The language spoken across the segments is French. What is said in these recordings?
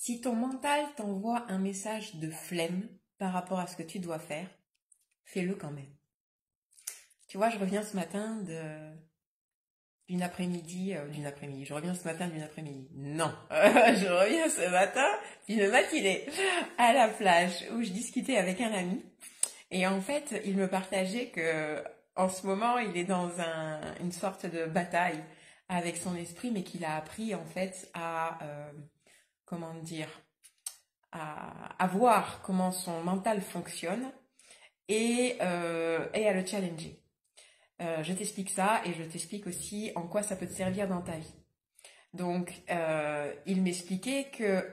Si ton mental t'envoie un message de flemme par rapport à ce que tu dois faire, fais-le quand même. Tu vois, je reviens ce matin d'une après-midi, je reviens ce matin d'une après-midi. Non, je reviens ce matin d'une matinée à la plage où je discutais avec un ami et en fait, il me partageait que en ce moment, il est dans une sorte de bataille avec son esprit, mais qu'il a appris en fait comment dire, à voir comment son mental fonctionne et à le challenger. Je t'explique ça et je t'explique aussi en quoi ça peut te servir dans ta vie. Donc, il m'expliquait que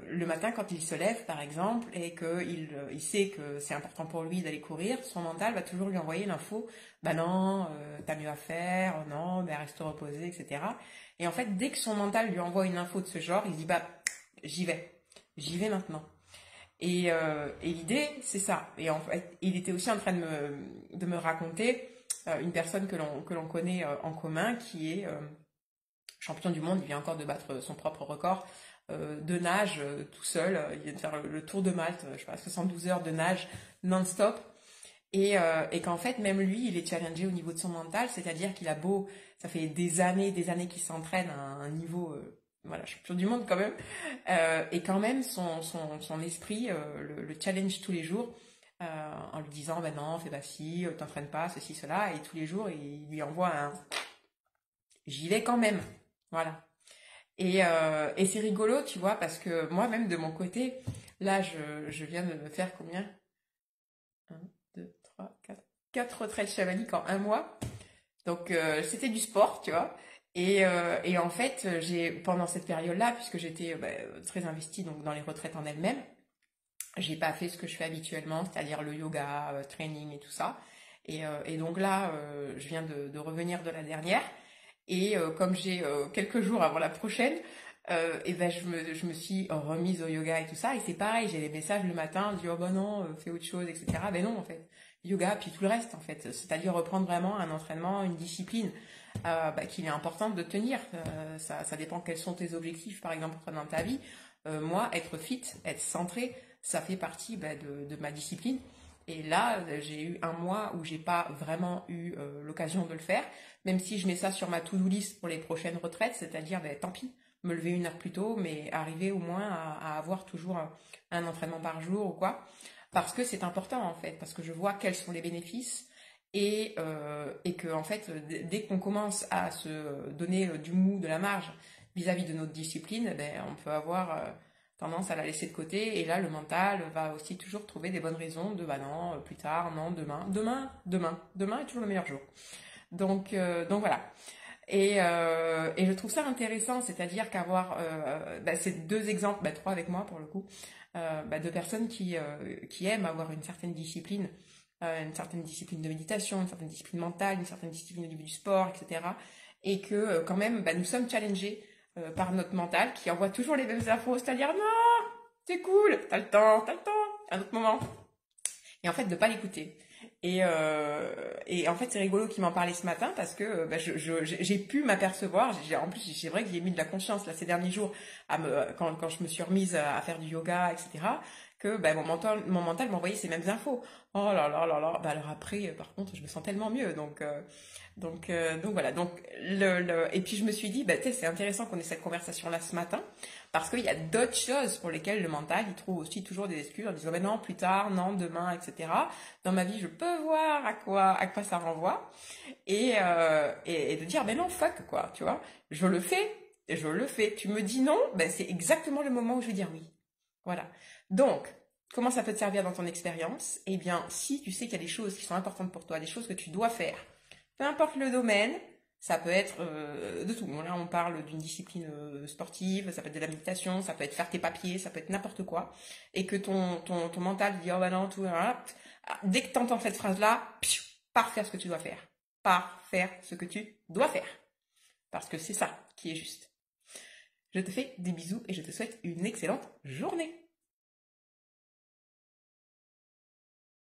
le matin, quand il se lève, par exemple, et qu'il sait que c'est important pour lui d'aller courir, son mental va toujours lui envoyer l'info, bah non, t'as mieux à faire, non, bah reste reposé, etc. Et en fait, dès que son mental lui envoie une info de ce genre, il dit, bah, j'y vais maintenant. Et l'idée, c'est ça. Et en fait, il était aussi en train de me raconter une personne que l'on connaît en commun, qui est champion du monde. Il vient encore de battre son propre record de nage tout seul. Il vient de faire le tour de Malte, je sais pas, 72 heures de nage non-stop. Et qu'en fait, même lui, il est challengé au niveau de son mental, c'est-à-dire qu'il a beau, ça fait des années qu'il s'entraîne à un niveau, voilà, champion du monde quand même, et quand même son esprit le challenge tous les jours, en lui disant, bah non, fais pas ci, t'entraînes pas, ceci, cela, et tous les jours, il lui envoie un, j'y vais quand même, voilà. Et c'est rigolo, tu vois, parce que moi-même de mon côté, là, je viens de me faire combien? 1, 2, 3, 4. 4 retraites chamaniques en un mois. Donc, c'était du sport, tu vois. Et en fait, pendant cette période-là, puisque j'étais très investie donc, dans les retraites en elles-mêmes, j'ai pas fait ce que je fais habituellement, c'est-à-dire le yoga, training et tout ça. Et donc là, je viens de revenir de la dernière. Et comme j'ai quelques jours avant la prochaine, et ben je me suis remise au yoga et tout ça. Et c'est pareil, j'ai des messages le matin, je dis oh ben non, fais autre chose, etc. Ben non en fait, yoga puis tout le reste en fait. C'est-à-dire reprendre vraiment un entraînement, une discipline qu'il est important de tenir. Ça dépend quels sont tes objectifs par exemple dans ta vie. Moi, être fit, être centré, ça fait partie de ma discipline. Et là, j'ai eu un mois où j'ai pas vraiment eu l'occasion de le faire, même si je mets ça sur ma to-do list pour les prochaines retraites, c'est-à-dire, tant pis, me lever une heure plus tôt, mais arriver au moins à avoir toujours un entraînement par jour ou quoi, parce que c'est important en fait, parce que je vois quels sont les bénéfices et que en fait, dès qu'on commence à se donner du mou, de la marge vis-à-vis de notre discipline, on peut avoir tendance à la laisser de côté, et là le mental va aussi toujours trouver des bonnes raisons de bah non, plus tard, non, demain est toujours le meilleur jour. Donc voilà. Et je trouve ça intéressant, c'est-à-dire qu'avoir ces deux exemples, trois avec moi pour le coup, de personnes qui aiment avoir une certaine discipline de méditation, une certaine discipline mentale, une certaine discipline au niveau du sport, etc. Et que quand même, nous sommes challengés par notre mental qui envoie toujours les mêmes infos, c'est-à-dire non, c'est cool, t'as le temps, un autre moment. Et en fait, de pas l'écouter. Et en fait, c'est rigolo qu'il m'en parlait ce matin parce que j'ai pu m'apercevoir. En plus, c'est vrai que j'ai mis de la conscience là ces derniers jours quand je me suis remise à faire du yoga, etc. Que mon mental m'envoyait ces mêmes infos. Oh là là là là. Alors après, par contre, je me sens tellement mieux. Donc voilà. Et puis je me suis dit, c'est intéressant qu'on ait cette conversation là ce matin parce qu'il y a d'autres choses pour lesquelles le mental il trouve aussi toujours des excuses en disant non, plus tard, non, demain, etc. Dans ma vie, je peux voir à quoi ça renvoie et de dire non, fuck quoi, tu vois. Je le fais. Tu me dis non, c'est exactement le moment où je vais dire oui. Voilà. Donc, comment ça peut te servir dans ton expérience? Eh bien, si tu sais qu'il y a des choses qui sont importantes pour toi, des choses que tu dois faire, peu importe le domaine, ça peut être de tout. Là, on parle d'une discipline sportive, ça peut être de la méditation, ça peut être faire tes papiers, ça peut être n'importe quoi. Et que ton mental dit, oh bah non, tout, voilà. Dès que tu entends cette phrase-là, pars faire ce que tu dois faire. Pars faire ce que tu dois faire. Parce que c'est ça qui est juste. Je te fais des bisous et je te souhaite une excellente journée.